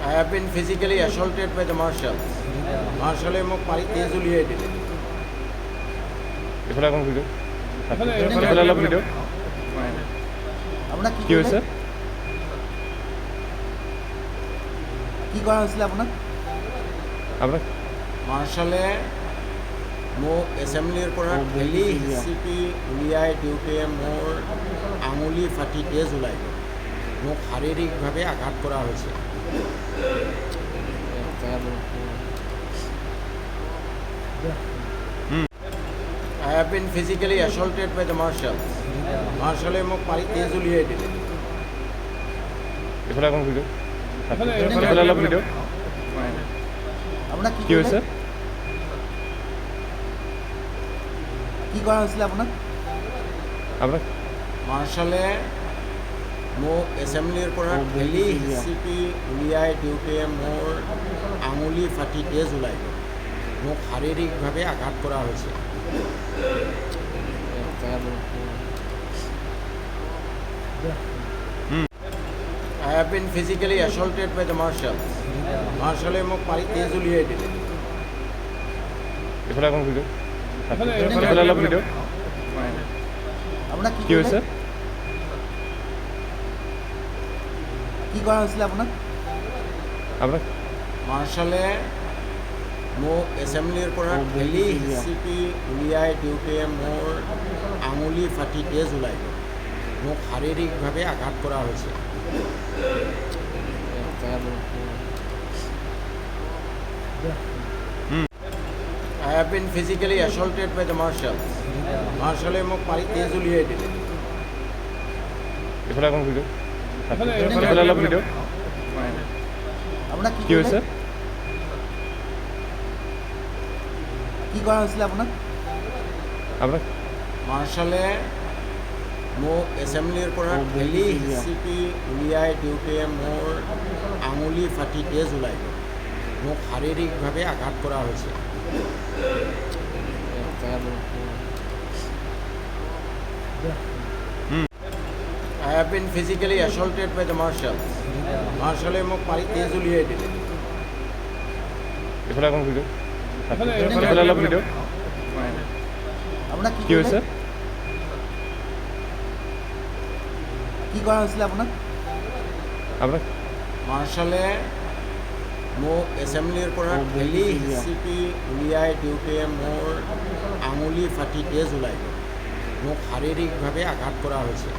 I have been physically assaulted by the marshals. মাৰ্শালে মোক মাৰি তেজ উলিয়াই দিলে। এফালে এখন ভিডিও এফালে অলপ ভিডিও আপোনাক কি হৈছে কি কৰা হৈছিলে আপোনাক? আপোনাক মাৰ্শালে মোক এছেম্বলিৰ পৰা ঠেলি হিচিপি উলিয়াই দিওঁতে মোৰ আঙুলি ফাটি তেজ ওলাই গ'ল। মোক শাৰীৰিকভাৱে আঘাত কৰা হৈছে। I have been physically assaulted by the marshals. মাৰ্শালে মোক মাৰি তেজ উলিয়াই দিলে। এফালে এখন ভিডিও এফালে অলপ ভিডিও আপোনাক কি হৈছে কি কৰা হৈছিলে আপোনাক? আপোনাক মাৰ্শালে মোক এছেম্বলিৰ পৰা ঠেলি হিচিপি উলিয়াই দিওঁতে মোৰ আঙুলি ফাটি তেজ ওলাই গ'ল। মোক শাৰীৰিকভাৱে আঘাত কৰা হৈছে। I have been physically assaulted by the marshals. মাৰ্শালে মোক মাৰি তেজ উলিয়াই দিলে। এফালে এখন ভিডিও এফালে অলপ ভিডিও আপোনাক কি হৈছে কি কৰা হৈছিলে আপোনাক? আপোনাক মাৰ্শালে মোক এছেম্বলিৰ পৰা ঠেলি হিচিপি উলিয়াই দিওঁতে মোৰ আঙুলি ফাটি তেজ ওলাই গ'ল। মোক শাৰীৰিকভাৱে আঘাত কৰা হৈছে। I have been physically assaulted by the marshals. মাৰ্শালে মোক মাৰি তেজ উলিয়াই দিলে। এফালে এখন ভিডিও এফালে অলপ ভিডিও আপোনাক কি হৈছে কি কৰা হৈছিলে আপোনাক? আপোনাক মাৰ্শালে মোক এছেম্বলিৰ পৰা ঠেলি হিচিপি উলিয়াই দিওঁতে মোৰ আঙুলি ফাটি তেজ ওলাই গ'ল। মোক শাৰীৰিকভাৱে আঘাত কৰা হৈছে। I have been physically assaulted by the marshals. মাৰ্শালে মোক মাৰি তেজ উলিয়াই দিলে। এফালে এখন ভিডিও এফালে অলপ ভিডিও আপোনাক কি হৈছে কি কৰা হৈছিলে আপোনাক? আপোনাক মাৰ্শালে মোক এছেম্বলিৰ পৰা ঠেলি হিচিপি উলিয়াই দিওঁতে মোৰ আঙুলি ফাটি তেজ ওলাই গ'ল। মোক শাৰীৰিকভাৱে আঘাত কৰা হৈছে।